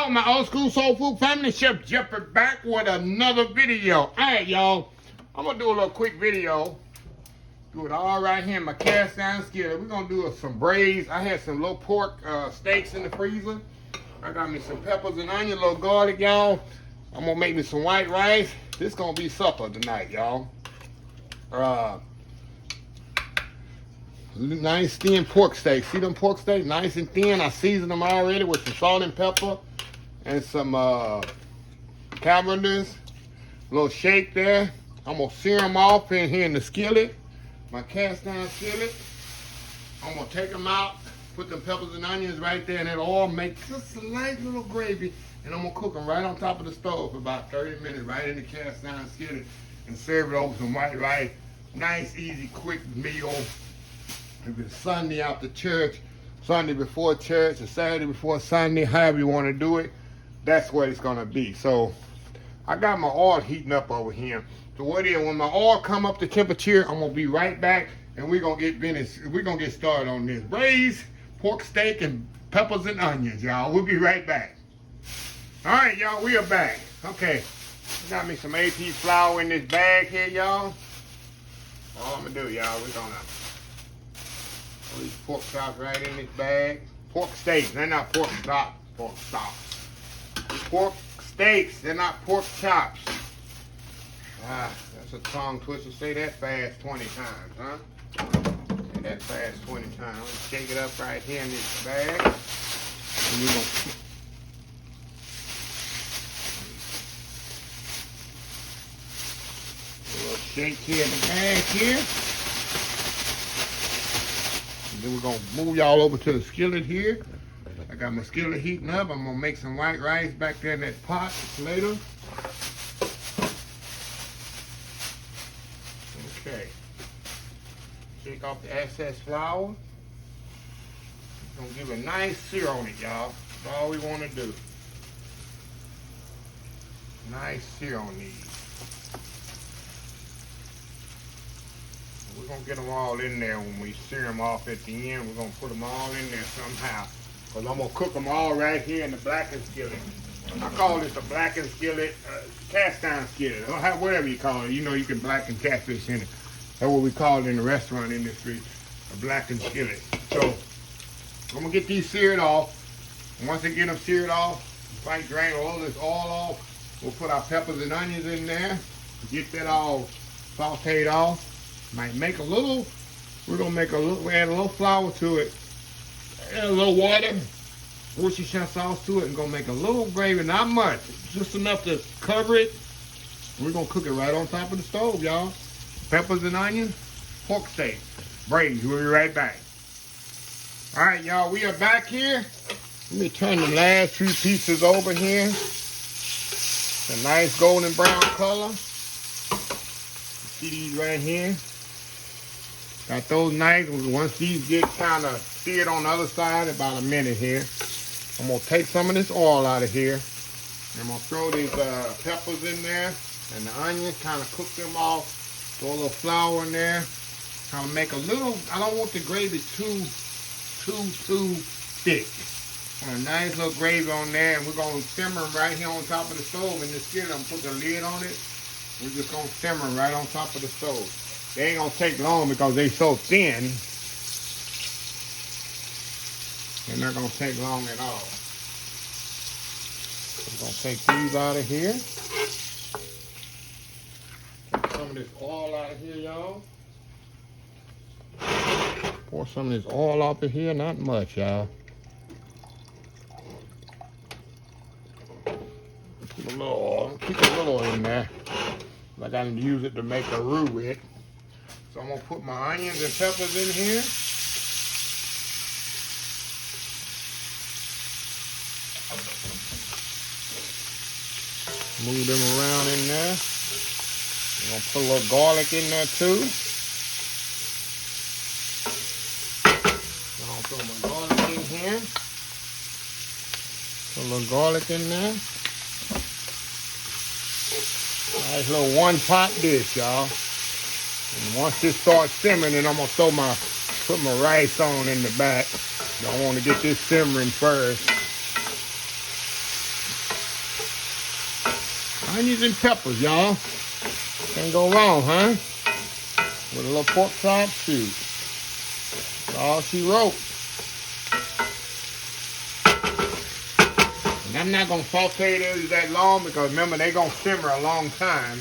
y'all, my old school soul food family, Chef Jeffrey back with another video. All right, y'all, I'm gonna do a little quick video. Do it all right here in my cast iron skillet. We're gonna do some braised. I had some little pork steaks in the freezer. I got me some peppers and onion, little garlic, y'all. I'm gonna make me some white rice. This gonna be supper tonight, y'all. Nice thin pork steak. See them pork steaks? Nice and thin. I seasoned them already with some salt and pepper and some calabrese. A little shake there. I'm gonna sear them off in here in the skillet, my cast iron skillet. I'm gonna take them out, put them peppers and onions right there in that oil, make just a nice little gravy, and I'm gonna cook them right on top of the stove for about 30 minutes, right in the cast iron skillet, and serve it over some white rice. Nice, easy, quick meal. If it's Sunday after church, Sunday before church, or Saturday before Sunday, however you want to do it, that's what it's going to be. So I got my oil heating up over here. So what is, when my oil come up to temperature, I'm going to be right back, and we're going to get finished. We're going to get started on this braised pork steak and peppers and onions, y'all. We'll be right back. All right, y'all, we are back. Okay, got me some AP flour in this bag here, y'all. All I'm going to do, y'all, we're going to these pork chops right in this bag. Pork steaks, they're not pork chops. Pork chops. Pork steaks, they're not pork chops. Ah, that's a tongue twister. Say that fast 20 times, huh? Say that fast 20 times. I'm gonna shake it up right here in this bag. And we're gonna a little shake here in the bag here. Then we're gonna move y'all over to the skillet here. I got my skillet heating up. I'm gonna make some white rice back there in that pot later. Okay. Shake off the excess flour. Gonna give a nice sear on it, y'all. That's all we wanna do. Nice sear on these. We're going to get them all in there when we sear them off at the end. We're going to put them all in there somehow. Because I'm going to cook them all right here in the blackened skillet. I call this a blackened skillet, cast iron skillet, or whatever you call it. You know you can blacken catfish in it. That's what we call it in the restaurant industry, a blackened skillet. So I'm going to get these seared off. And once I get them seared off, if I drain all this oil off, we'll put our peppers and onions in there. Get that all sauteed off. Might make a little, we're gonna make a little, we add a little flour to it, add a little water, Worcestershire sauce to it, and gonna make a little gravy, not much, just enough to cover it. We're gonna cook it right on top of the stove, y'all. Peppers and onions, pork steak, braised. We'll be right back. All right, y'all, we are back here. Let me turn the last few pieces over here. A nice golden brown color. See these right here? Got those nice. Once these get kind of seared on the other side, about a minute here, I'm going to take some of this oil out of here. And I'm going to throw these peppers in there and the onions, kind of cook them off. Throw a little flour in there. Kind of make a little, I don't want the gravy too thick. Want a nice little gravy on there, and we're going to simmer them right here on top of the stove in the skillet. I'm going to put the lid on it. We're just going to simmer them right on top of the stove. They ain't going to take long because they're so thin. They're not going to take long at all. We're going to take these out of here. Take some of this oil out of here, y'all. Pour some of this oil off of here. Not much, y'all. Keep a little oil. Keep a little in there. I got to use it to make a roux with. So I'm going to put my onions and peppers in here. Move them around in there. I'm going to put a little garlic in there too. I'm going to throw my garlic in here. Put a little garlic in there. Nice little one-pot dish, y'all. And once this starts simmering, then I'm gonna put my rice on in the back. I want to get this simmering first. Onions and peppers, y'all. Can't go wrong, huh? With a little pork chop, shoot. That's all she wrote. And I'm not gonna saute these that long because remember they gonna simmer a long time.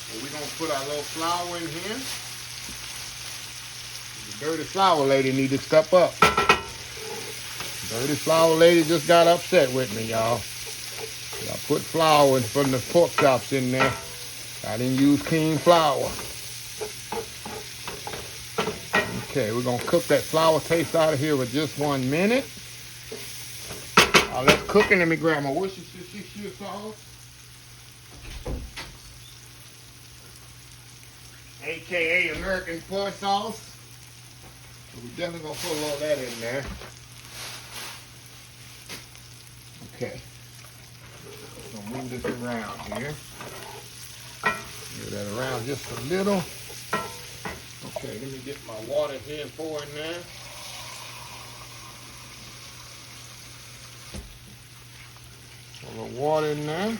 So we're gonna put our little flour in here. The dirty flour lady need to step up. Dirty flour lady just got upset with me, y'all. I put flour and put the pork chops in there. I didn't use clean flour. Okay, we're gonna cook that flour taste out of here for just 1 minute. Let's cook it. Let me grab my Worcestershire sauce. AKA American soy sauce. So we're definitely gonna put a little of that in there. Okay. Gonna move this around here. Move that around just a little. Okay, let me get my water here and pour in there. A little water in there.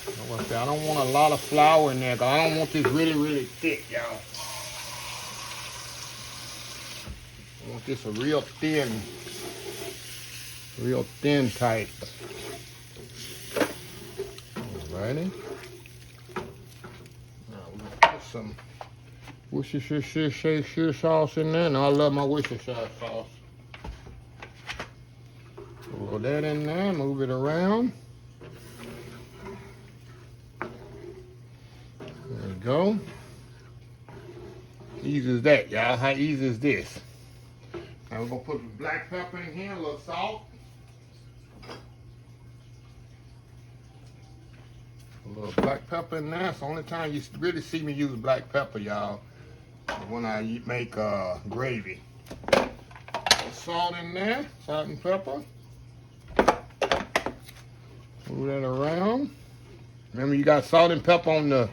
I don't want a lot of flour in there because I don't want this really, really thick, y'all. I want this a real thin type. Alrighty. Now we're gonna put some Worcestershire sauce in there. And I love my Worcestershire sauce. Roll that in there, move it around. There we go. Easy as that, y'all. How easy is this? Now we're gonna put some black pepper in here, a little salt. A little black pepper in there. It's the only time you really see me use black pepper, y'all, when I make gravy. Salt in there, salt and pepper. Move that around. Remember, you got salt and pepper on the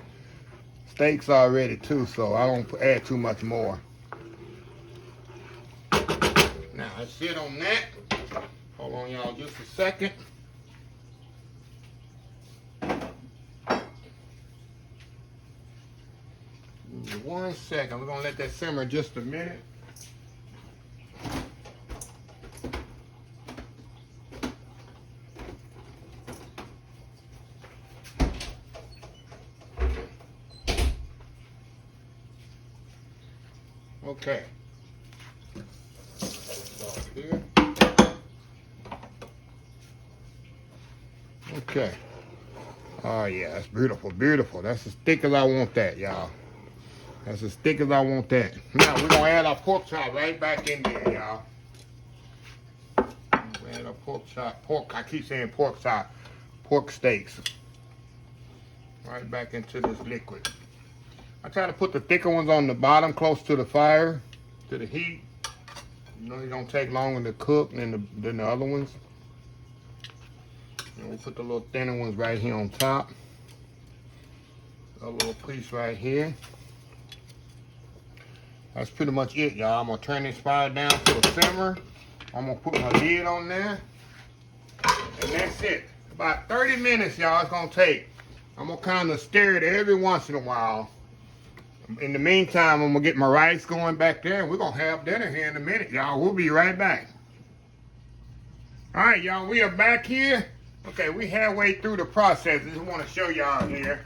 steaks already too, so I don't add too much more. Now that's it on that. Hold on, y'all, just a second. Give me 1 second. We're gonna let that simmer just a minute. Okay. Here. Okay. Oh yeah, that's beautiful, beautiful. That's as thick as I want that, y'all. That's as thick as I want that. Now we're gonna add our pork chop right back in there, y'all. We add our pork chop, I keep saying pork chop, pork steaks. Right back into this liquid. I try to put the thicker ones on the bottom, close to the fire, to the heat. You know, they don't take longer to cook than the other ones. And we'll put the little thinner ones right here on top. A little piece right here. That's pretty much it, y'all. I'm gonna turn this fire down to a simmer. I'm gonna put my lid on there. And that's it. About 30 minutes, y'all, it's gonna take. I'm gonna kind of stir it every once in a while. In the meantime, I'm gonna get my rice going back there, and we're gonna have dinner here in a minute, y'all. We'll be right back. All right, y'all, we are back here. Okay, we halfway through the process. I just want to show y'all here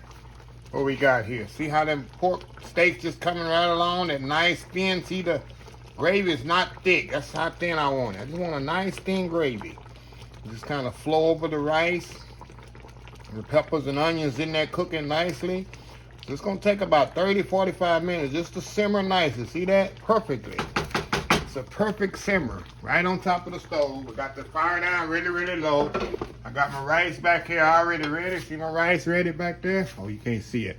what we got here. See how them pork steaks just coming right along, that nice thin. See, the gravy is not thick. That's how thin I want it. I just want a nice thin gravy. Just kind of flow over the rice. The peppers and onions in there cooking nicely. It's gonna take about 30-45 minutes just to simmer nicely. See that? Perfectly. It's a perfect simmer right on top of the stove. We got the fire down really, really low. I got my rice back here already ready. See my rice ready back there? Oh, you can't see it.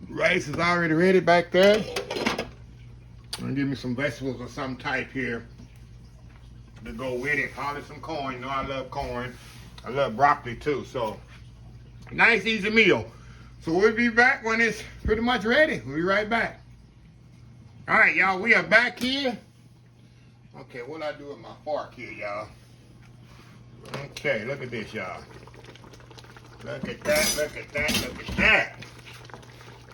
Rice is already ready back there. I'm gonna give me some vegetables of some type here to go with it. Probably some corn. You know I love corn. I love broccoli too. So nice, easy meal. So we'll be back when it's pretty much ready. We'll be right back. All right, y'all, we are back here. Okay, what do I do with my fork here, y'all? Okay, look at this, y'all. Look at that, look at that, look at that.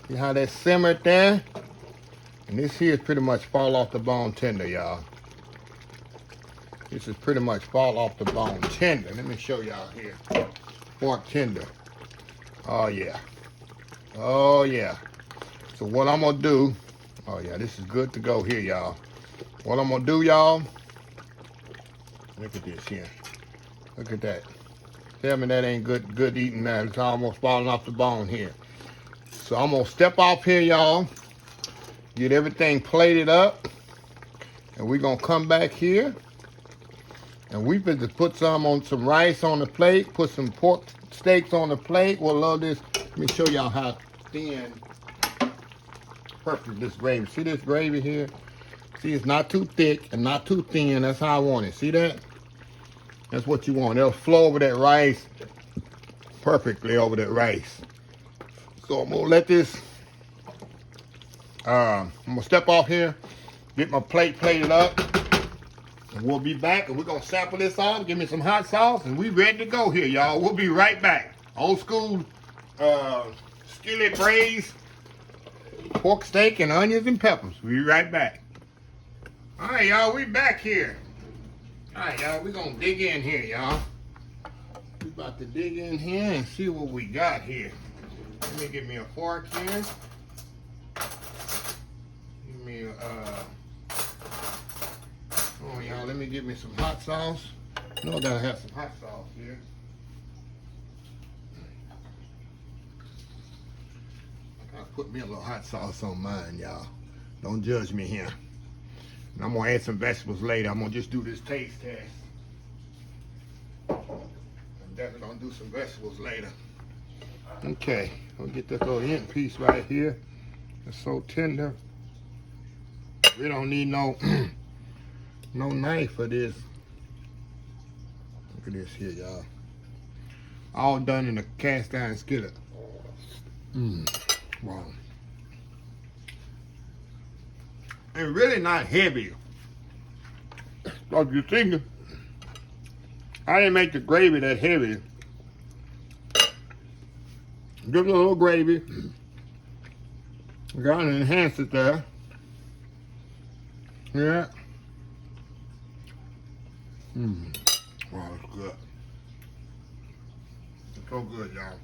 See how that simmered there? And this here is pretty much fall off the bone tender, y'all. This is pretty much fall off the bone tender. Let me show y'all here. Pork tender. Oh, yeah. Oh, yeah. So what I'm going to do, oh, yeah, this is good to go here, y'all. What I'm going to do, y'all, look at this here. Look at that. Tell me that ain't good eating now. It's almost falling off the bone here. So I'm going to step off here, y'all. Get everything plated up. And we're going to come back here. And we better put some rice on the plate. Put some pork steaks on the plate. We'll love this. Let me show y'all how thin, perfect this gravy. See this gravy here? See, it's not too thick and not too thin. That's how I want it. See that? That's what you want. It'll flow over that rice perfectly over that rice. So I'm gonna let this. I'm gonna step off here, get my plate plated up, and we'll be back. And we're gonna sample this off. Give me some hot sauce, and we ready to go here, y'all. We'll be right back. Old school skillet braised pork steak and onions and peppers. We'll be right back. All right, y'all. We back here. All right, y'all, we're going to dig in here, y'all. We're about to dig in here and see what we got here. Let me get me a fork here. Give me a, oh, y'all, let me get me some hot sauce. I know I got to have some hot sauce here. I got to put me a little hot sauce on mine, y'all. Don't judge me here. And I'm gonna add some vegetables later. I'm gonna just do this taste test. I'm definitely gonna do some vegetables later. Okay, we'll get this little end piece right here. It's so tender. We don't need no no knife for this. Look at this here, y'all. All done in a cast iron skillet. Wow. And really not heavy. Like you're thinking, I didn't make the gravy that heavy. Just a little gravy. Got to enhance it there. Yeah. Wow, it's good. It's so good, y'all.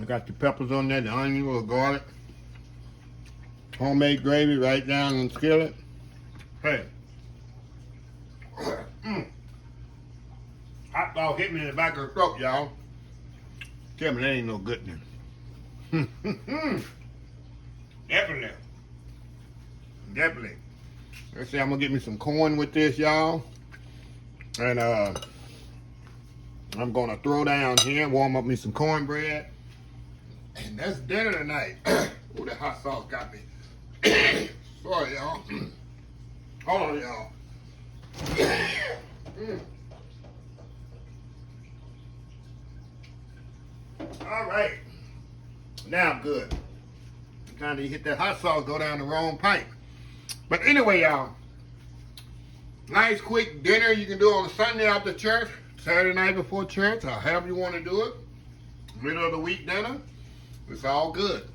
I got the peppers on there, the onion, the garlic. Homemade gravy right down in the skillet. Hey. Hot dog hit me in the back of the throat, y'all. Tell me that ain't no good then. Definitely. Definitely. Let's see, I'm gonna get me some corn with this, y'all. And I'm gonna throw down here, warm up me some cornbread. And that's dinner tonight. Ooh, that hot sauce got me. Sorry, y'all. Hold on, y'all. All right. Now I'm good. Kind of hit that hot sauce, go down the wrong pipe. But anyway, y'all. Nice quick dinner you can do on a Sunday after church, Saturday night before church, or however you want to do it. Middle of the week dinner. It's all good.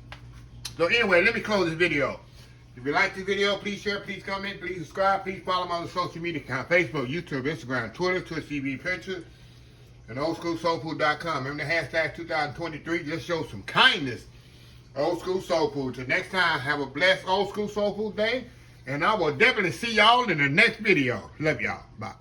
So anyway, let me close this video. If you like this video, please share, please comment, please subscribe, please follow my other social media account, Facebook, YouTube, Instagram, Twitter, Twitch TV pictures, and oldschoolsoulfood.com. Remember the hashtag 2023, just show some kindness. Old School Soul Food. Till next time, have a blessed Old School Soul Food day, and I will definitely see y'all in the next video. Love y'all. Bye.